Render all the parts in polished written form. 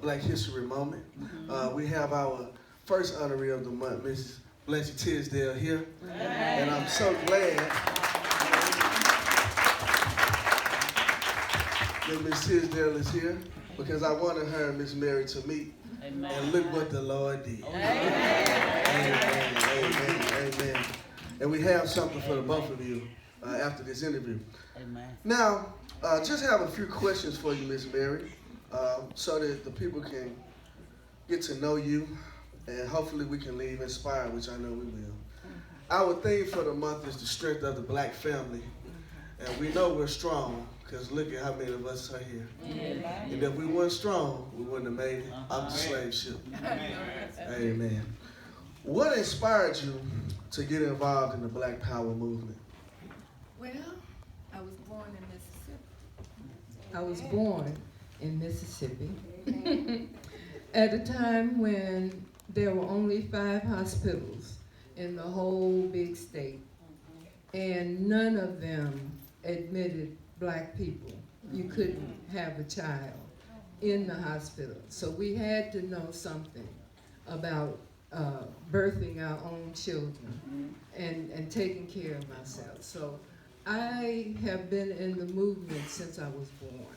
Black History Moment. We have our first honoree of the month, Mrs. Blanche Tisdale here. And I'm so glad that Miss Tisdale is here because I wanted her and Miss Mary to meet. Amen. And look what the Lord did. Amen. Amen. Amen. Amen. And we have something for the both of you after this interview. Amen. Now, just have a few questions for you, Miss Mary, so that the people can get to know you, and hopefully we can leave inspired, which I know we will. Our theme for the month is the strength of the Black family, and we know we're strong because look at how many of us are here. And if we weren't strong, we wouldn't have made it off the slave ship. Amen. What inspired you to get involved in the Black Power movement? Well, I was born in Mississippi. I was born in Mississippi at a time when there were only 5 hospitals in the whole big state, and none of them admitted Black people. You couldn't have a child in the hospital. So we had to know something about birthing our own children and taking care of ourselves. So I have been in the movement since I was born.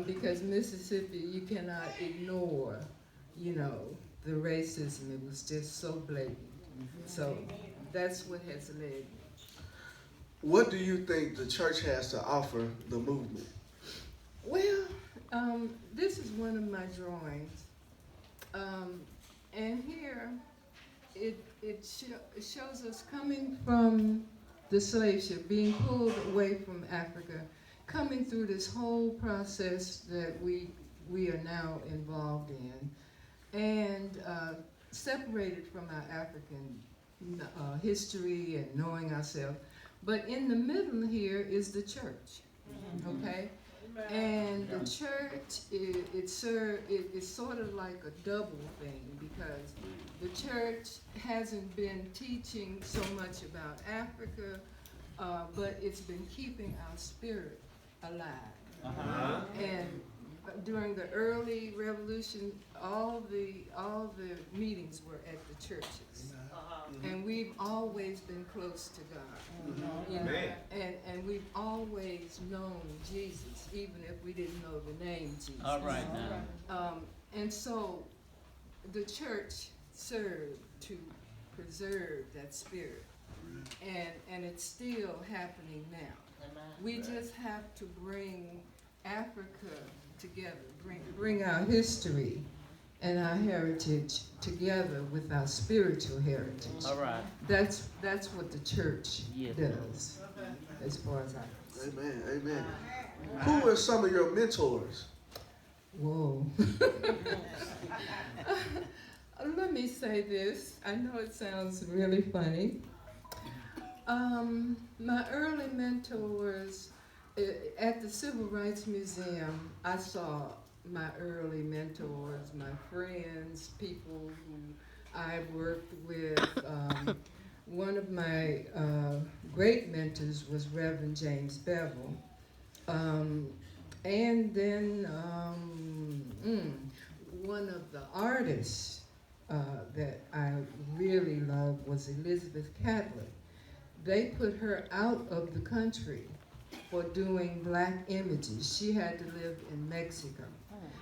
Because Mississippi, you cannot ignore, the racism. It was just so blatant. So that's what has led me. What do you think the church has to offer the movement? Well, this is one of my drawings. And here, it shows us coming from the slave ship, being pulled away from Africa, coming through this whole process that we are now involved in, and separated from our African history and knowing ourselves. But in the middle here is the church, okay? And the church, it's sort of like a double thing because the church hasn't been teaching so much about Africa, but it's been keeping our spirit alive. And during the early revolution, all the meetings were at the churches. And we've always been close to God, and we've always known Jesus, even if we didn't know the name Jesus. All right now. And so the church served to preserve that spirit, and it's still happening now. We just have to bring Africa together, bring our history and our heritage together with our spiritual heritage. All right. That's what the church does, as far as I can see. Amen, amen. Who were some of your mentors? Whoa. Let me say this. I know it sounds really funny. My early mentors, at the Civil Rights Museum, I saw my early mentors, my friends, people who I worked with. One of my great mentors was Reverend James Bevel. And then one of the artists that I really loved was Elizabeth Catlett. They put her out of the country for doing Black images. She had to live in Mexico.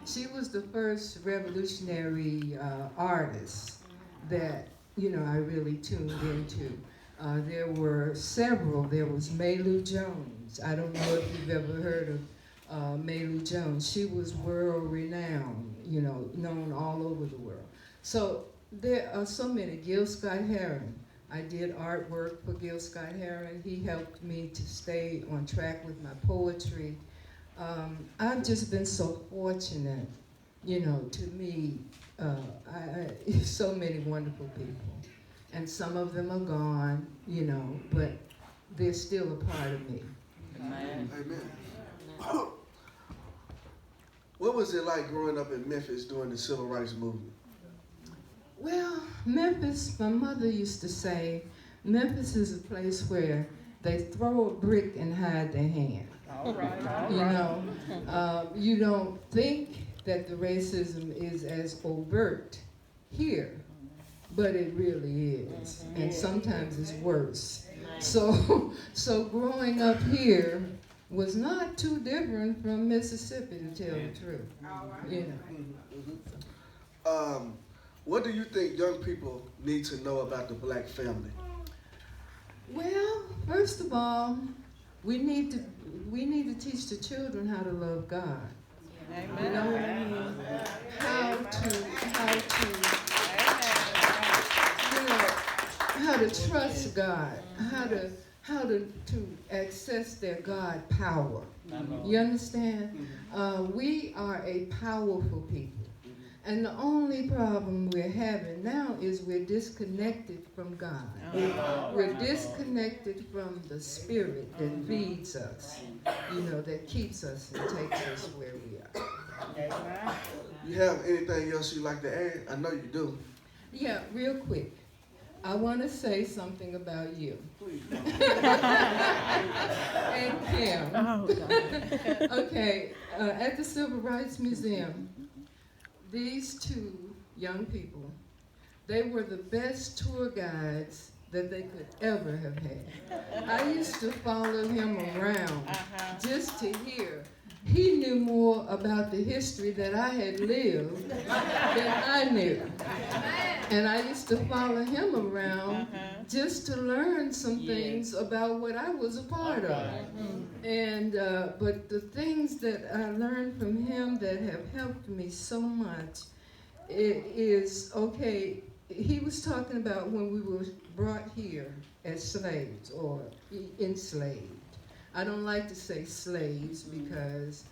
She was the first revolutionary artist that, I really tuned into. There were several. There was Maylou Jones. I don't know if you've ever heard of Maylou Jones. She was world renowned, known all over the world. So there are so many. Gil Scott-Heron. I did artwork for Gil Scott-Heron. He helped me to stay on track with my poetry. I've just been so fortunate, to meet so many wonderful people. And some of them are gone, but they're still a part of me. Amen. Amen. What was it like growing up in Memphis during the Civil Rights Movement? Well, Memphis, my mother used to say, Memphis is a place where they throw a brick and hide their hand. You know, you don't think that the racism is as overt here, but it really is, and sometimes it's worse. So growing up here was not too different from Mississippi, to tell the truth. You know. What do you think young people need to know about the black family? Well, first of all, we need to teach the children how to love God. You know what I mean? How to trust God, how to access their God power. You understand? We are a powerful people. And the only problem we're having now is we're disconnected from God. We're disconnected from the spirit that feeds us, you know, that keeps us and takes us where we are. You have anything else you'd like to add? I know you do. Yeah, real quick. I want to say something about you. And Kim. Oh, God. Okay, at the Civil Rights Museum, these two young people, they were the best tour guides that they could ever have had. I used to follow him around just to hear. He knew more about the history that I had lived than I knew. And I used to follow him around just to learn some things about what I was a part of. And but the things that I learned from him that have helped me so much is, okay, he was talking about when we were brought here as slaves or enslaved. I don't like to say slaves because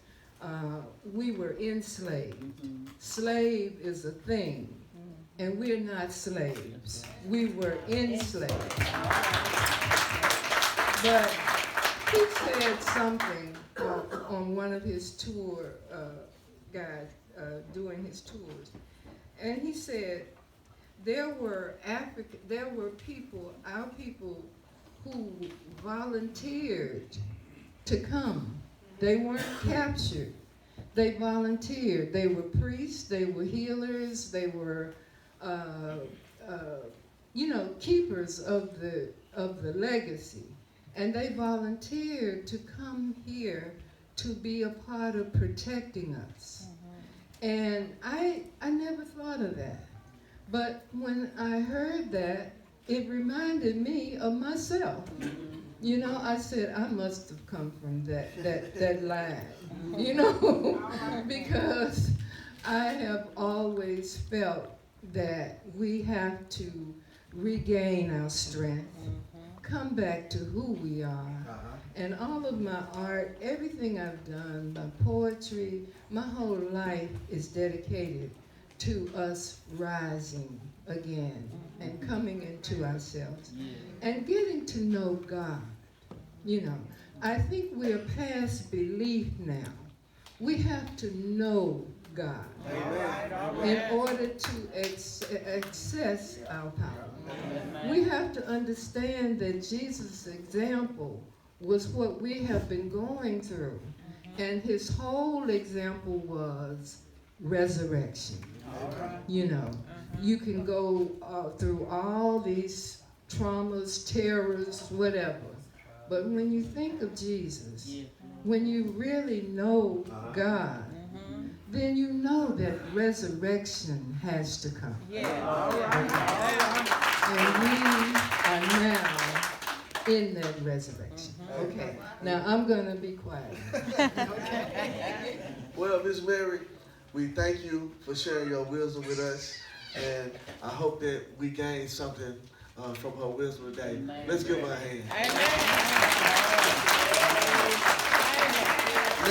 we were enslaved. Slave is a thing, and we're not slaves. We were enslaved. But he said something on one of his tour guides doing his tours, and he said there were people, our people, who volunteered to come. They weren't captured. They volunteered. They were priests, they were healers, they were, keepers of the legacy. And they volunteered to come here to be a part of protecting us. And I never thought of that. But when I heard that, it reminded me of myself. You know, I said, I must have come from that line, you know, because I have always felt that we have to regain our strength, come back to who we are. And all of my art, everything I've done, my poetry, my whole life is dedicated to us rising again and coming into ourselves and getting to know God. You know, I think we're past belief now. We have to know God in order to access our power. We have to understand that Jesus' example was what we have been going through, and his whole example was resurrection. You know, you can go through all these traumas, terrors, whatever, but when you think of Jesus, when you really know God, then you know that resurrection has to come. And we are now in that resurrection. Okay, now I'm going to be quiet. Well, Miss Mary, we thank you for sharing your wisdom with us, and I hope that we gain something from her wisdom today. Let's give her a hand. Amen.